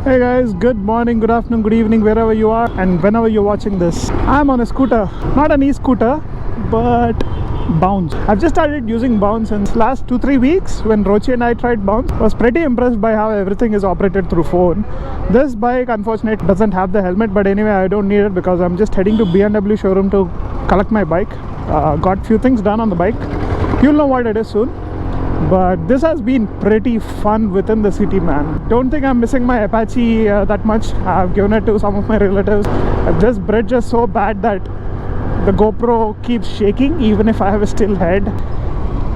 Hey guys, good morning, good afternoon, good evening, wherever you are and whenever you're watching this. I'm on a scooter, not an e-scooter, but Bounce. I've just started using Bounce since last 2-3 weeks. When Rochi and I tried Bounce, I was pretty impressed by how everything is operated through phone. This bike unfortunately doesn't have the helmet, but anyway I don't need it because I'm just heading to BMW showroom to collect my bike. Got few things done on the bike. You'll know what it is soon. But this has been pretty fun within the city, man. Don't think I'm missing my Apache that much. I've given it to some of my relatives. This bridge is so bad that the GoPro keeps shaking even if I have a still head.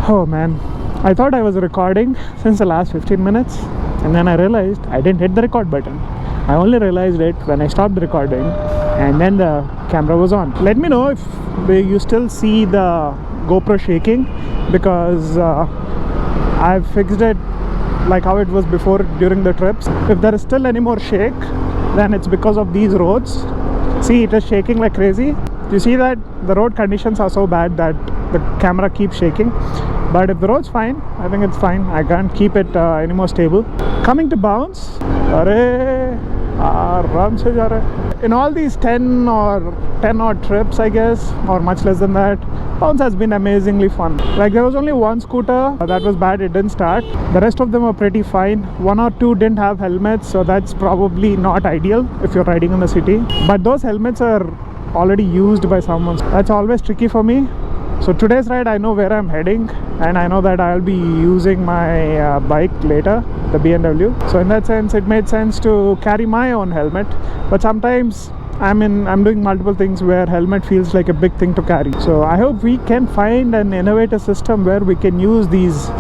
Oh man, I thought I was recording since the last 15 minutes and then I realized I didn't hit the record button. I only realized it when I stopped recording and then the camera was on. Let me know if you still see the GoPro shaking, because I've fixed it like how it was before during the trips. If there is still any more shake, then it's because of these roads. See, it is shaking like crazy. You see that the road conditions are so bad that the camera keeps shaking. But if the road's fine, I think it's fine. I can't keep it any more stable. Coming to Bounce, in all these 10 odd trips, I guess, or much less than that, Bounce has been amazingly fun. Like, there was only one scooter that was bad, it didn't start. The rest of them were pretty fine. 1 or 2 didn't have helmets, so that's probably not ideal if you're riding in the city. But those helmets are already used by someone. That's always tricky for me. So today's ride, I know where I'm heading and I know that I'll be using my bike later, the BMW. So in that sense, it made sense to carry my own helmet. But sometimes I'm doing multiple things where helmet feels like a big thing to carry. So I hope we can find an innovative system where we can use these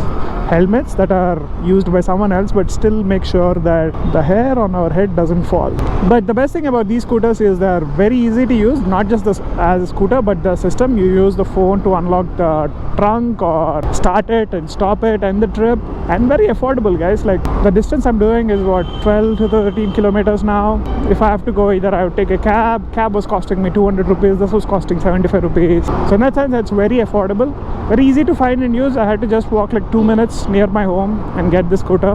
helmets that are used by someone else but still make sure that the hair on our head doesn't fall. But the best thing about these scooters is they're very easy to use, not just as a scooter but the system. You use the phone to unlock the trunk or start it and stop it, end the trip, and very affordable, guys. Like, the distance I'm doing is what, 12 to 13 kilometers now. If I have to go, either I would take a cab was costing me 200 rupees, this was costing 75 rupees. So in that sense, it's very affordable, very easy to find and use. I had to just walk like 2 minutes near my home and get the scooter.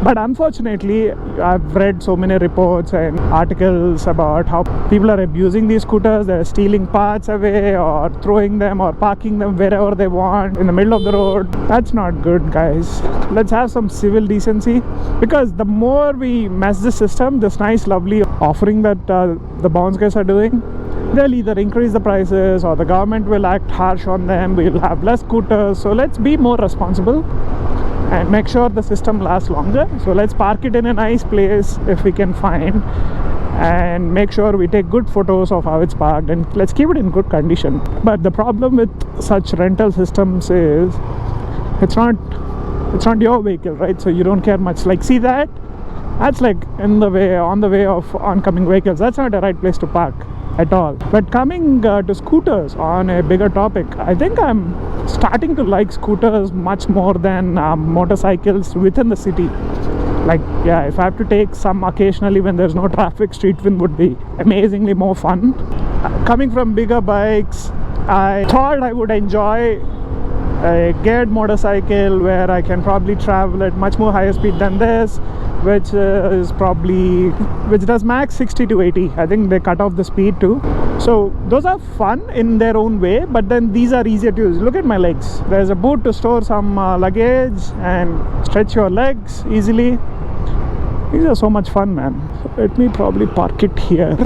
But unfortunately, I've read so many reports and articles about how people are abusing these scooters. They're stealing parts away or throwing them or parking them wherever they want in the middle of the road. That's not good, guys. Let's have some civil decency, because the more we mess the system, this nice lovely offering that the Bounce guys are doing, they'll either increase the prices or the government will act harsh on them. We'll have less scooters. So let's be more responsible and make sure the system lasts longer. So let's park it in a nice place if we can find, and make sure we take good photos of how it's parked, and let's keep it in good condition. But the problem with such rental systems is it's not your vehicle, right? So you don't care much. Like, see that's like on the way of oncoming vehicles. That's not the right place to park at all. But coming to scooters, on a bigger topic, I think I'm starting to like scooters much more than motorcycles within the city. Like, yeah, if I have to take some occasionally when there's no traffic, street wind would be amazingly more fun. Coming from bigger bikes, I thought I would enjoy a geared motorcycle where I can probably travel at much more higher speed than this, which does max 60 to 80. I think they cut off the speed too. So those are fun in their own way, but then these are easier to use. Look at my legs. There's a boot to store some luggage and stretch your legs easily. These are so much fun, man. So let me probably park it here.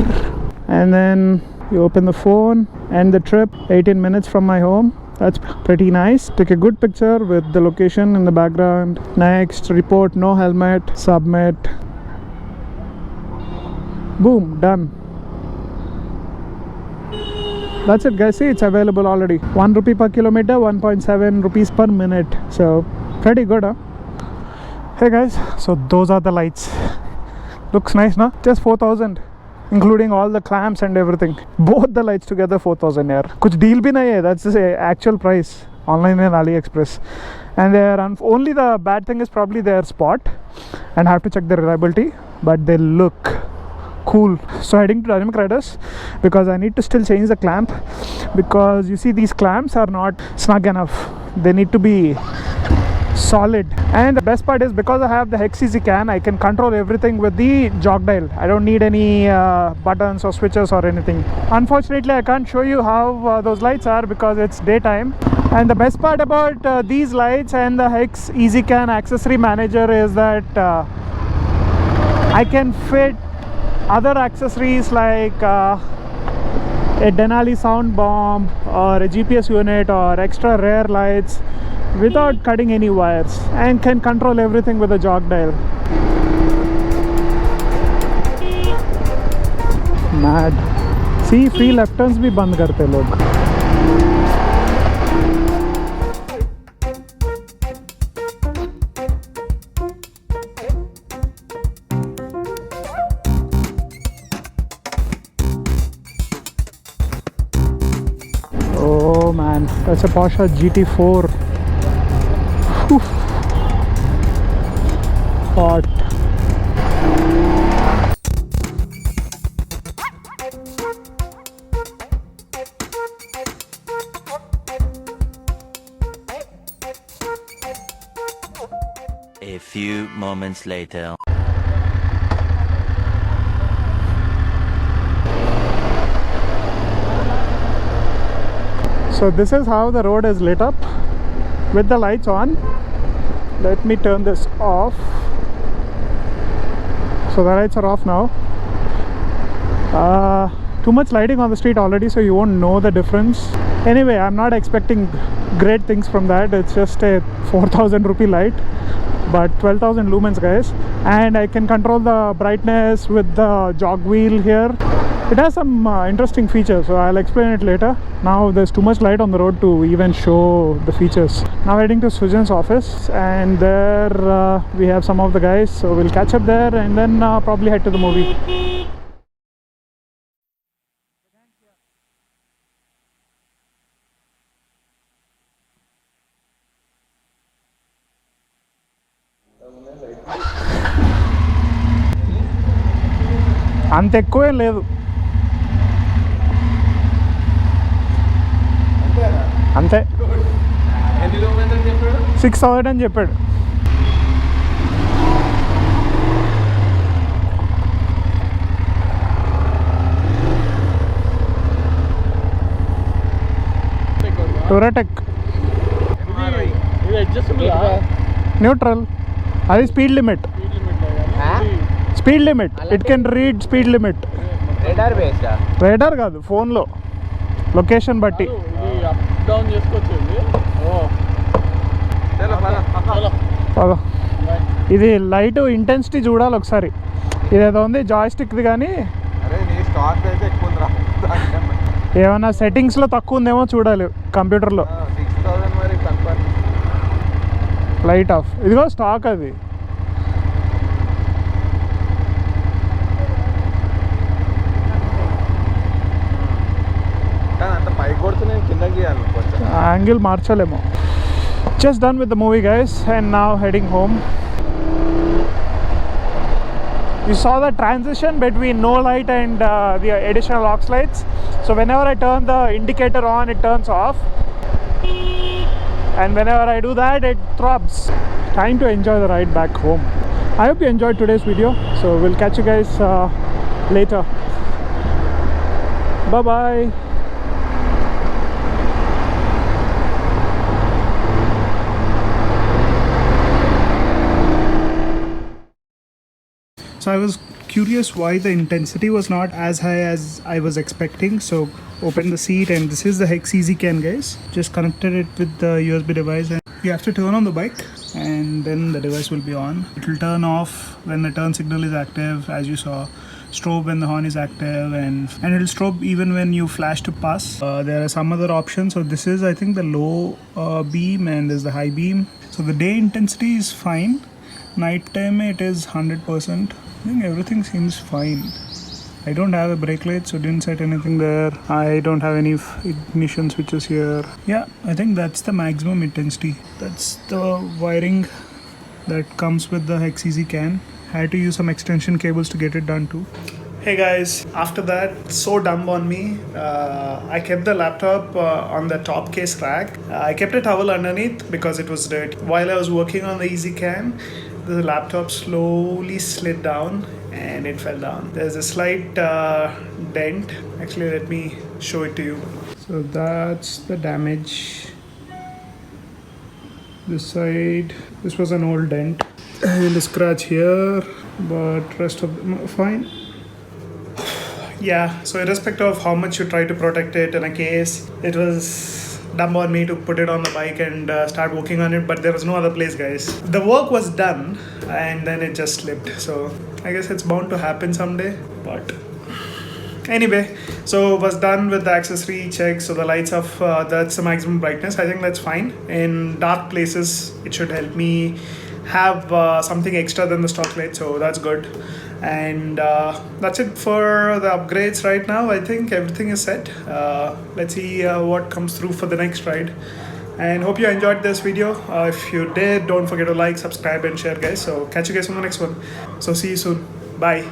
And then you open the phone, end the trip, 18 minutes from my home. That's pretty nice. Take a good picture with the location in the background. Next, report no helmet, submit. Boom, done. That's it, guys. See, it's available already. 1 rupee per kilometer, 1.7 rupees per minute. So pretty good, huh? Hey guys, so those are the lights. Looks nice, no? Just 4,000, including all the clamps and everything. Both the lights together 4,000 yaar. Kuch deal bhi nahi hai. That's the actual price online in AliExpress. And they're only the bad thing is probably their spot, and I have to check the reliability. But they look cool. So heading to Dynamic Riders because I need to still change the clamp, because you see these clamps are not snug enough. They need to be solid. And the best part is, because I have the hex easy can, I can control everything with the jog dial. I don't need any buttons or switches or anything. Unfortunately, I can't show you how those lights are because it's daytime. And the best part about these lights and the hex easy can accessory manager is that I can fit other accessories like a Denali sound bomb or a GPS unit or extra rear lights without cutting any wires, and can control everything with a jog dial. Mad. See, free left turns भी बंद करते लोग. Oh man, that's a Porsche GT4. Whew. Hot. A few moments later. So this is how the road is lit up with the lights on. Let me turn this off. So the lights are off now. Too much lighting on the street already, so you won't know the difference. Anyway, I'm not expecting great things from that. It's just a 4,000 rupee light, but 12,000 lumens, guys. And I can control the brightness with the jog wheel here. It has some interesting features, so I'll explain it later. Now there's too much light on the road to even show the features. Now heading to Sujan's office, and there we have some of the guys, so we'll catch up there and then probably head to the movie. అంత ఎక్కువేం లేదు, అంతే 6,000 అని చెప్పాడు. టూరాటెక్ neutral, అది speed limit. Speed limit, it can read speed limit. Radar కాదు, ఫోన్లో location బట్టి. ఇది లైట్ ఇంటెన్సిటీ చూడాలి ఒకసారి. ఇదేదో ఉంది జాయ్స్టిక్ది, కానీ ఏమైనా సెట్టింగ్స్లో తక్కువ ఉందేమో చూడాలి కంప్యూటర్లో. లైట్ ఆఫ్, ఇదిగో స్టాక్ అది. Angle మార్చలేమో. Just done with the movie, guys, and now heading home. You saw the transition between no light and the additional aux lights. So whenever I turn the indicator on, it turns off, and whenever I do that, it throbs. Time to enjoy the ride back home. I hope you enjoyed today's video, so we'll catch you guys later. Bye bye. So I was curious why the intensity was not as high as I was expecting. So open the seat, and this is the hex easy can, guys. Just connected it with the USB device, and you have to turn on the bike and then the device will be on. It will turn off when the turn signal is active, as you saw. Strobe when the horn is active, and it will strobe even when you flash to pass. There are some other options. So this is, I think, the low beam, and there's the high beam. So the day intensity is fine. Night time it is 100%. I think everything seems fine. I don't have a brake light, so didn't set anything there. I don't have any ignition switches here. Yeah, I think that's the maximum intensity. That's the wiring that comes with the hex easy can. I had to use some extension cables to get it done too. Hey guys, after that, so dumb on me. I kept the laptop on the top case rack. I kept a towel underneath because it was dirty. While I was working on the EasyCam, the laptop slowly slid down and it fell down. There's a slight dent. Actually, let me show it to you. So that's the damage. This side, this was an old dent. And a scratch here, but rest of them are fine. Yeah, so irrespective of how much you try to protect it in a case, it was dumb on me to put it on the bike and start working on it, but there was no other place, guys. The work was done and then it just slipped, so I guess it's bound to happen someday. But anyway, so was done with the accessory check. So the lights of that's the maximum brightness. I think that's fine. In dark places it should help me have something extra than the stock light, so that's good. And that's it for the upgrades right now. I think everything is set. Let's see what comes through for the next ride, and hope you enjoyed this video. If you did, don't forget to like, subscribe and share, guys. So catch you guys on the next one. So see you soon. Bye.